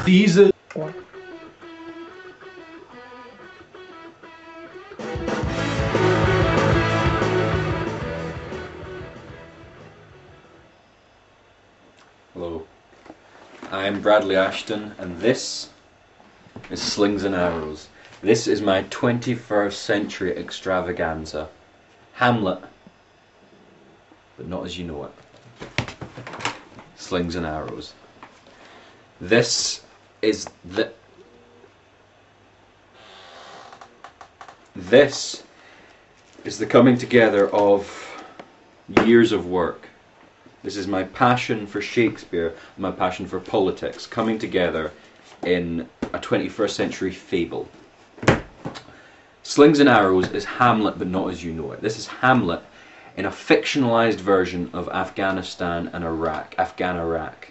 These are Hello, I'm Bradley Ashton and this is Slings and Arrows. This is my 21st century extravaganza. Hamlet, but not as you know it. Slings and Arrows. This is the coming together of years of work. This is my passion for Shakespeare, my passion for politics, coming together in a 21st century fable. Slings and Arrows is Hamlet, but not as you know it. This is Hamlet in a fictionalized version of Afghanistan and Iraq, Afghan-Iraq.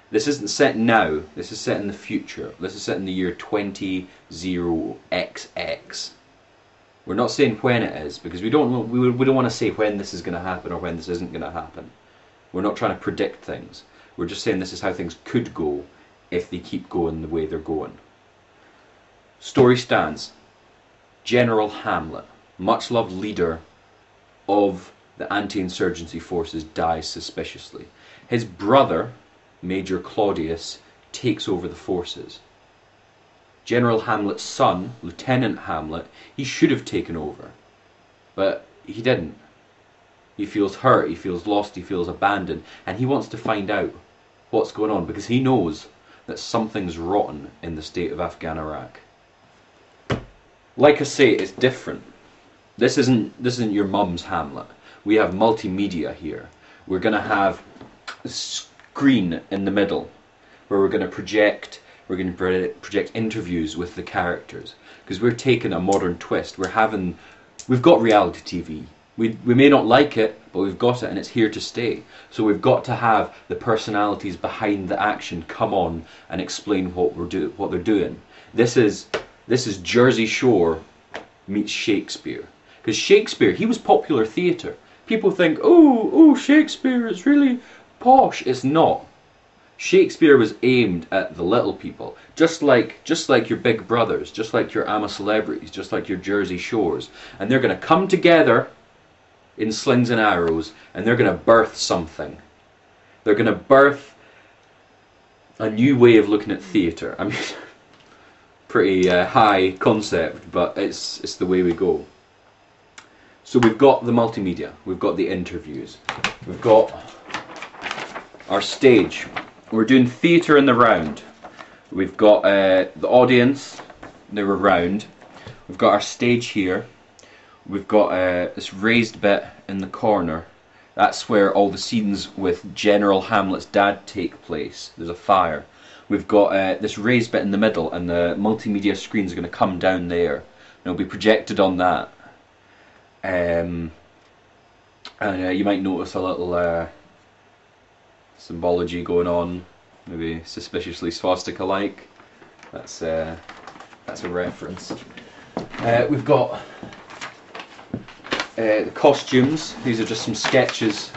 This isn't set now, this is set in the future. This is set in the year 20XX. We're not saying when it is, because we don't want to say when this is going to happen or when this isn't going to happen. We're not trying to predict things. We're just saying this is how things could go if they keep going the way they're going. Story stands. General Hamlet, much loved leader of the anti-insurgency forces, dies suspiciously. His brother, Major Claudius, takes over the forces. General Hamlet's son, Lieutenant Hamlet, he should have taken over, but he didn't. He feels hurt, he feels lost, he feels abandoned, and he wants to find out what's going on because he knows that something's rotten in the state of Afghan-Iraq. Like I say, it's different. This isn't your mum's Hamlet. We have multimedia here. We're going to have screen in the middle where we're going to project interviews with the characters, because we're taking a modern twist. We've got reality TV. We may not like it, but we've got it and it's here to stay. So we've got to have the personalities behind the action come on and explain what they're doing. This is Jersey Shore meets Shakespeare. Because Shakespeare, he was popular theatre. People think, oh, Shakespeare is really posh. It's not. Shakespeare was aimed at the little people, just like your Big Brothers, just like your I'm a Celebrities, just like your Jersey Shores, and they're going to come together in Slings and Arrows, and they're going to birth something. They're going to birth a new way of looking at theatre. I mean, pretty high concept, but it's the way we go. So we've got the multimedia, we've got the interviews, we've got our stage. We're doing theatre in the round. We've got the audience, they're around. We've got our stage here. We've got this raised bit in the corner. That's where all the scenes with General Hamlet's dad take place. There's a fire. We've got this raised bit in the middle, and the multimedia screens are going to come down there. And it'll be projected on that. And you might notice a little symbology going on, maybe suspiciously swastika-like. That's a reference. We've got the costumes. These are just some sketches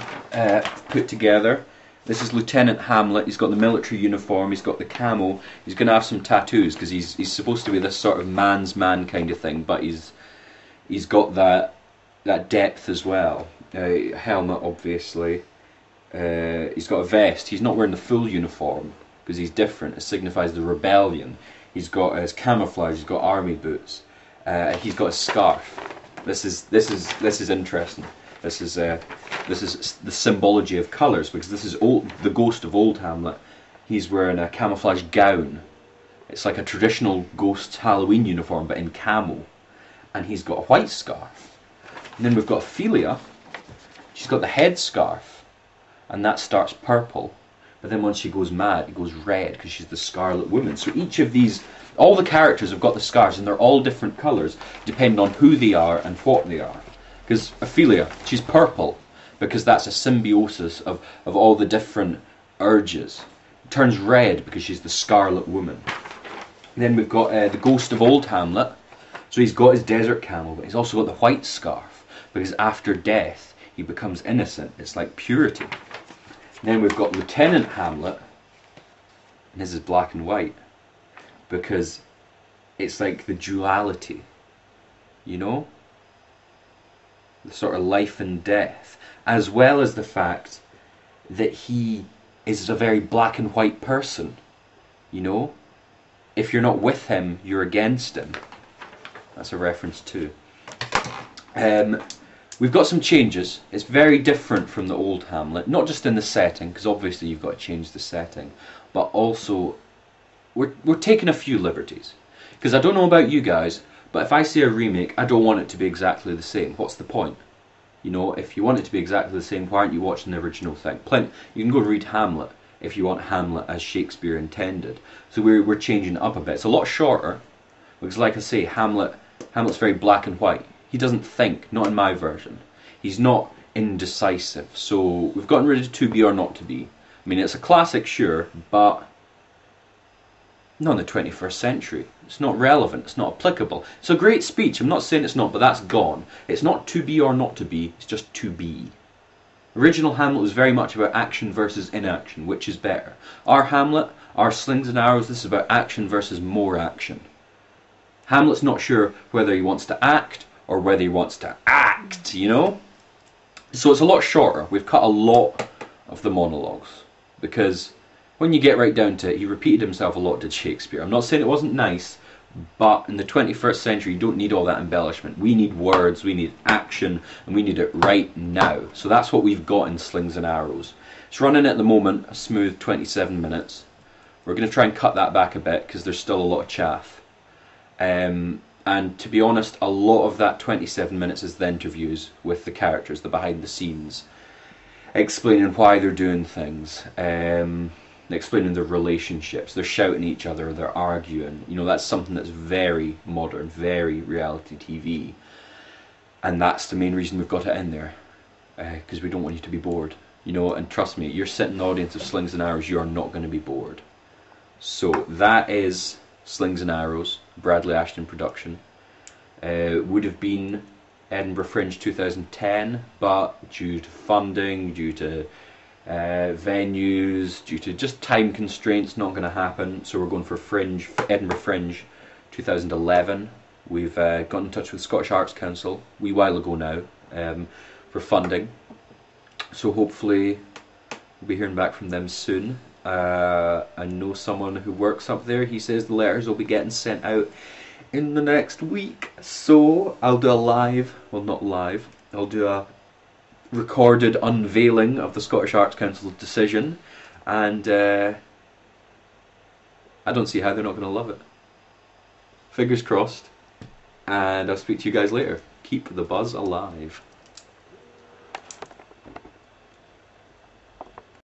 put together. This is Lieutenant Hamlet. He's got the military uniform, he's got the camo, he's going to have some tattoos because he's supposed to be this sort of man's man kind of thing, but he's got that depth as well. Helmet, obviously. He's got a vest. He's not wearing the full uniform because he's different. It signifies the rebellion. He's got his camouflage. He's got army boots. He's got a scarf. This is interesting. This is the symbology of colours, because this is the ghost of old Hamlet. He's wearing a camouflage gown. It's like a traditional ghost's Halloween uniform, but in camo. And he's got a white scarf. And then we've got Ophelia. She's got the headscarf, and that starts purple. But then once she goes mad, it goes red because she's the Scarlet Woman. So each of these, all the characters have got the scarves, and they're all different colours depending on who they are and what they are. Because Ophelia, she's purple because that's a symbiosis of all the different urges. It turns red because she's the Scarlet Woman. And then we've got the ghost of old Hamlet. So he's got his desert camel, but he's also got the white scarf because after death he becomes innocent. It's like purity. Then we've got Lieutenant Hamlet, and his is black and white because it's like the duality, you know? The sort of life and death, as well as the fact that he is a very black and white person, you know? If you're not with him, you're against him. That's a reference too. We've got some changes. It's very different from the old Hamlet, not just in the setting, because obviously you've got to change the setting, but also we're taking a few liberties. Because I don't know about you guys, but if I see a remake, I don't want it to be exactly the same. What's the point? You know, if you want it to be exactly the same, why aren't you watching the original thing? You can go read Hamlet if you want Hamlet as Shakespeare intended. So we're changing it up a bit. It's a lot shorter, because like I say, Hamlet's very black and white. He doesn't think, not in my version. He's not indecisive. So we've gotten rid of to be or not to be. I mean, it's a classic, sure, but not in the 21st century. It's not relevant, it's not applicable. It's a great speech, I'm not saying it's not, but that's gone. It's not to be or not to be, it's just to be. Original Hamlet was very much about action versus inaction, which is better. Our Hamlet, our Slings and Arrows, this is about action versus more action. Hamlet's not sure whether he wants to act or whether he wants to act, you know? So it's a lot shorter. We've cut a lot of the monologues because when you get right down to it, he repeated himself a lot, did Shakespeare. I'm not saying it wasn't nice, but in the 21st century you don't need all that embellishment. We need words, we need action, and we need it right now. So that's what we've got in Slings and Arrows. It's running at the moment a smooth 27 minutes. We're going to try and cut that back a bit because there's still a lot of chaff. And to be honest, a lot of that 27 minutes is the interviews with the characters, the behind the scenes, explaining why they're doing things, explaining their relationships. They're shouting at each other, they're arguing. You know, that's something that's very modern, very reality TV. And that's the main reason we've got it in there, because we don't want you to be bored. You know, and trust me, you're sitting in the audience of Slings and Arrows, you are not going to be bored. So that is Slings and Arrows, Bradley Ashton production. Would have been Edinburgh Fringe 2010, but due to funding, due to venues, due to just time constraints, not going to happen. So we're going for Edinburgh Fringe 2011. We've got in touch with Scottish Arts Council a wee while ago now for funding. So hopefully we'll be hearing back from them soon. I know someone who works up there. He says the letters will be getting sent out in the next week. So I'll do a live, well not live, I'll do a recorded unveiling of the Scottish Arts Council's decision, and I don't see how they're not going to love it. Fingers crossed. and I'll speak to you guys later. Keep the buzz alive.